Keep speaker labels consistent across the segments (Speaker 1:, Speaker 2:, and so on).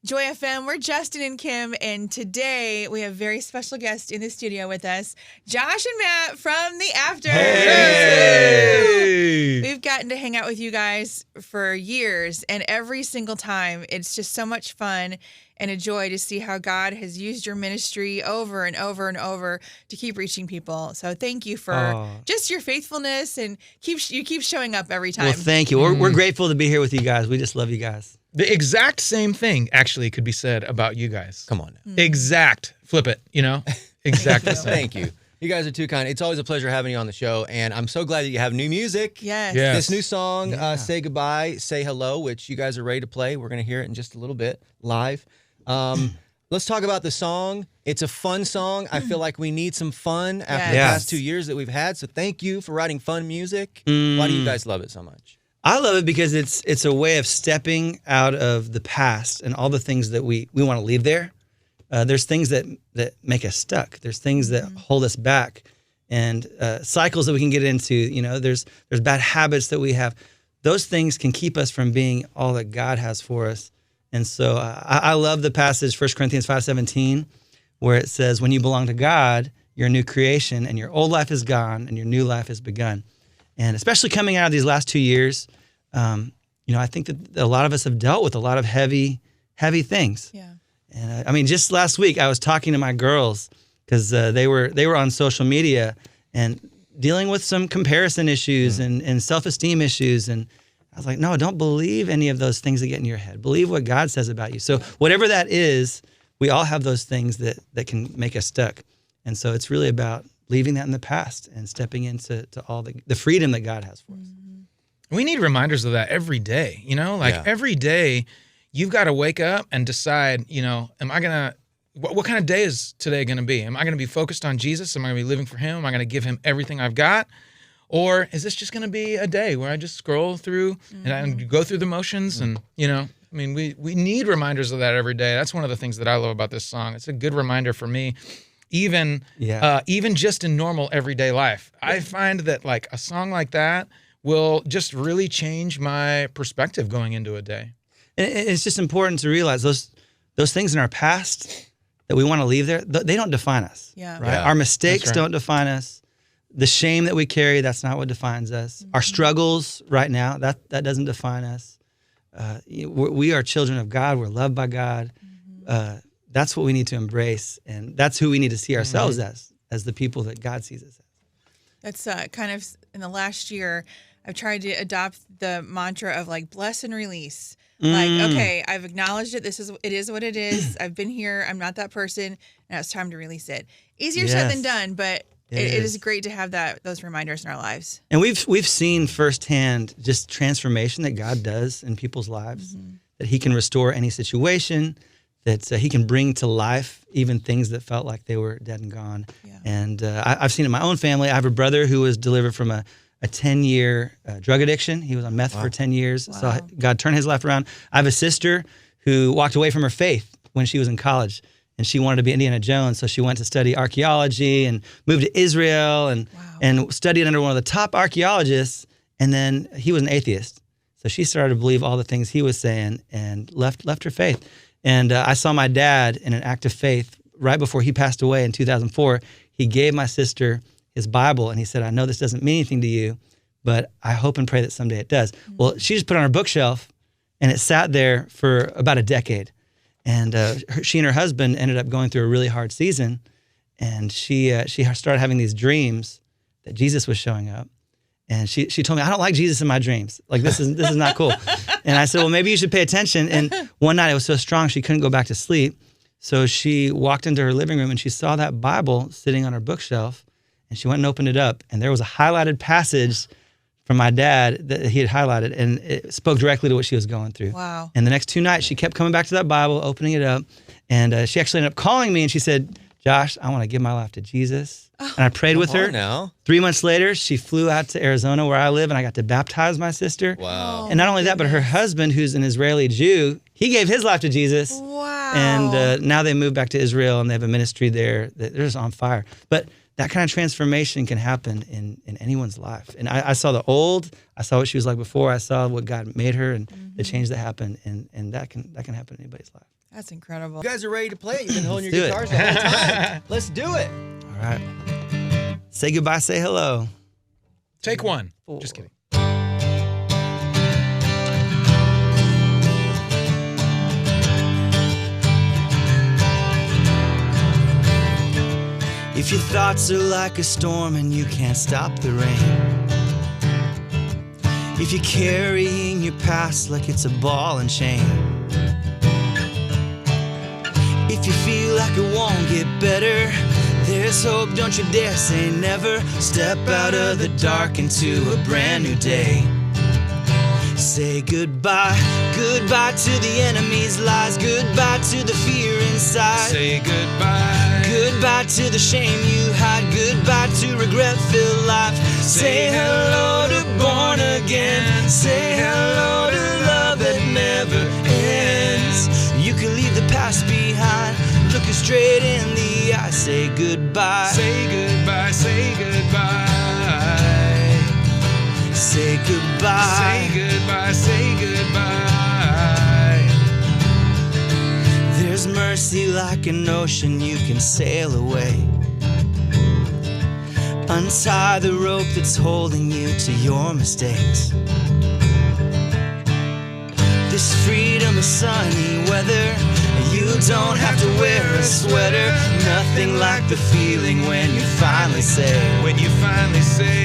Speaker 1: Joy FM, we're Justin and Kim, and today we have a very special guest in the studio with us, Josh and Matt from the Afters.
Speaker 2: Hey!
Speaker 1: We've gotten to hang out with you guys for years, and every single time, it's just so much fun and a joy to see how God has used your ministry over and over and over to keep reaching people. So thank you for just your faithfulness, and you keep showing up every time.
Speaker 3: Well, thank you. We're grateful to be here with you guys. We just love you guys.
Speaker 2: The exact same thing actually could be said about you guys.
Speaker 4: Come on now.
Speaker 2: Exact. Flip it, Exact the same.
Speaker 4: Thank you. You guys are too kind. It's always a pleasure having you on the show, and I'm so glad that you have new music.
Speaker 1: Yes.
Speaker 4: This new song, Say Goodbye, Say Hello, which you guys are ready to play. We're going to hear it in just a little bit live. Let's talk about the song. It's a fun song. I feel like we need some fun after the past 2 years that we've had, so thank you for writing fun music. Why do you guys love it so much?
Speaker 3: I love it because it's a way of stepping out of the past and all the things that we want to leave there. There's things that make us stuck. There's things that hold us back, and cycles that we can get into. There's bad habits that we have. Those things can keep us from being all that God has for us. And so I love the passage, 1 Corinthians 5:17, where it says, when you belong to God, you're a new creation, and your old life is gone, and your new life has begun. And especially coming out of these last 2 years, I think that a lot of us have dealt with a lot of heavy things.
Speaker 1: Yeah.
Speaker 3: And just last week, I was talking to my girls because they were on social media and dealing with some comparison issues and self-esteem issues. And I was like, no, don't believe any of those things that get in your head. Believe what God says about you. So whatever that is, we all have those things that can make us stuck. And so it's really about leaving that in the past and stepping into all the freedom that God has for us.
Speaker 2: We need reminders of that every day, every day you've got to wake up and decide, what kind of day is today going to be? Am I going to be focused on Jesus? Am I going to be living for him? Am I going to give him everything I've got? Or is this just going to be a day where I just scroll through and I go through the motions and, we need reminders of that every day. That's one of the things that I love about this song. It's a good reminder for me. Even just in normal everyday life, I find that like a song like that will just really change my perspective going into a day.
Speaker 3: And it's just important to realize those things in our past that we want to leave there, they don't define us.
Speaker 1: Yeah.
Speaker 3: Right? Our mistakes don't define us. The shame that we carry, that's not what defines us. Our struggles right now, that doesn't define us. We are children of God. We're loved by God. That's what we need to embrace, and that's who we need to see ourselves as the people that God sees us as.
Speaker 1: That's kind of in the last year, I've tried to adopt the mantra of like bless and release. Like, okay, I've acknowledged it. It is what it is. I've been here. I'm not that person. Now it's time to release it. Easier said than done, but it is great to have those reminders in our lives.
Speaker 3: And we've seen firsthand just transformation that God does in people's lives, that he can restore any situation, that he can bring to life even things that felt like they were dead and gone. Yeah. And I've seen it in my own family. I have a brother who was delivered from a 10-year drug addiction. He was on meth for 10 years. Wow. So God turned his life around. I have a sister who walked away from her faith when she was in college, and she wanted to be Indiana Jones. So she went to study archaeology and moved to Israel and studied under one of the top archaeologists. And then he was an atheist. So she started to believe all the things he was saying and left her faith. And I saw my dad in an act of faith right before he passed away in 2004. He gave my sister his Bible, and he said, I know this doesn't mean anything to you, but I hope and pray that someday it does. Well, she just put it on her bookshelf, and it sat there for about a decade. And she and her husband ended up going through a really hard season, and she started having these dreams that Jesus was showing up. And she told me, I don't like Jesus in my dreams. Like, this is not cool. And I said, well, maybe you should pay attention. And one night it was so strong she couldn't go back to sleep. So she walked into her living room and she saw that Bible sitting on her bookshelf. And she went and opened it up. And there was a highlighted passage from my dad that he had highlighted. And it spoke directly to what she was going through.
Speaker 1: Wow.
Speaker 3: And the next 2 nights she kept coming back to that Bible, opening it up. And she actually ended up calling me and she said, Josh, I want to give my life to Jesus. And I prayed with her.
Speaker 4: Now.
Speaker 3: 3 months later, she flew out to Arizona where I live, and I got to baptize my sister.
Speaker 4: Wow.
Speaker 3: And not only that, but her husband, who's an Israeli Jew, he gave his life to Jesus.
Speaker 1: Wow.
Speaker 3: And now they moved back to Israel, and they have a ministry there. They're just on fire. But that kind of transformation can happen in anyone's life. And I saw the old, I saw what she was like before, I saw what God made her and the change that happened, and that can happen in anybody's life.
Speaker 1: That's incredible.
Speaker 4: You guys are ready to play it. You've been holding
Speaker 3: Let's
Speaker 4: your
Speaker 3: do it.
Speaker 4: guitars the whole time. Let's do it.
Speaker 3: All right. Say goodbye, say hello.
Speaker 2: Take one.
Speaker 3: 4.
Speaker 2: Just kidding.
Speaker 3: If your thoughts are like a storm and you can't stop the rain, if you're carrying your past like it's a ball and chain, if you feel like it won't get better, there's hope, don't you dare say never. Step out of the dark into a brand new day. Say goodbye, goodbye to the enemy's lies, goodbye to the fear inside.
Speaker 2: Say goodbye.
Speaker 3: Goodbye to the shame you hide, goodbye to regret-filled life. Say hello to born again, say hello to love that never ends. You can leave the past behind, looking straight in the eye. Say goodbye.
Speaker 2: Say goodbye. Say goodbye.
Speaker 3: Say goodbye.
Speaker 2: Say goodbye. Say goodbye.
Speaker 3: There's mercy like an ocean, you can sail away. Untie the rope that's holding you to your mistakes. This freedom is sunny weather. You don't have to wear a sweater. Nothing like the feeling when you finally say,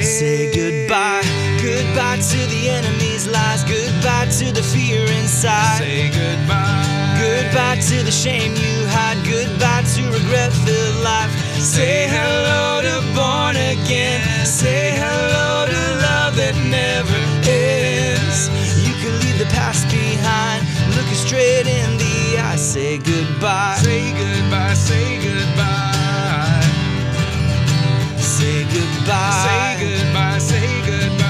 Speaker 3: say goodbye. Goodbye to the enemy's lies, goodbye to the fear inside.
Speaker 2: Say goodbye.
Speaker 3: Goodbye to the shame you hide, goodbye to regret-filled life. Say hello to born again, say hello to love that never ends. You can leave the past behind, looking straight in the eye. Say goodbye.
Speaker 2: Say goodbye. Say goodbye.
Speaker 3: Say goodbye.
Speaker 2: Say goodbye. Say goodbye.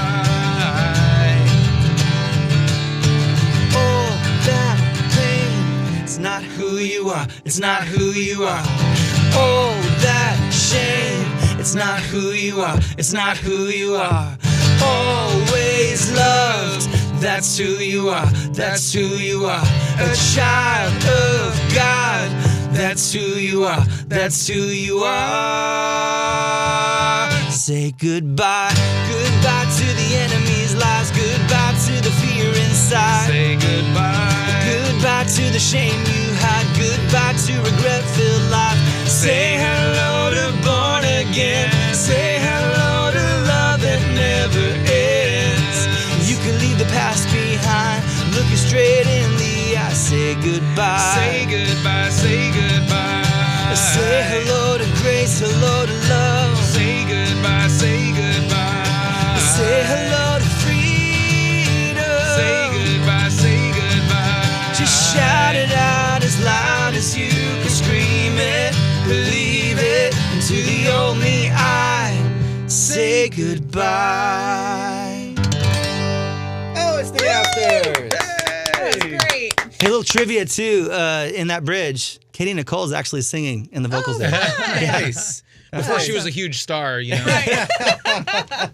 Speaker 3: Oh, that pain, it's not who you are, it's not who you are. Oh, that shame, it's not who you are, it's not who you are. Always loved, that's who you are, that's who you are. A child of God, that's who you are, that's who you are. Say goodbye, goodbye to the enemy's lies, goodbye to the fear inside.
Speaker 2: Say goodbye.
Speaker 3: Goodbye to the shame you hide, goodbye to regret-filled life. Say hello to born again, say hello to love that never ends. You can leave the past behind, looking straight in the eye. Say goodbye.
Speaker 2: Say goodbye. Say goodbye.
Speaker 3: Say hello to grace, hello to love.
Speaker 2: Say goodbye. Say goodbye.
Speaker 3: Say hello to freedom.
Speaker 2: Say goodbye. Say goodbye.
Speaker 3: Just shout it out as loud as you can scream it. Believe it into the only I. Say goodbye.
Speaker 4: Oh, it's the Afters.
Speaker 1: That was great.
Speaker 3: Hey, a little trivia too. In that bridge, Katie Nicole is actually singing in the vocals there.
Speaker 4: Nice.
Speaker 2: Before she was a huge star, you know.
Speaker 1: Right.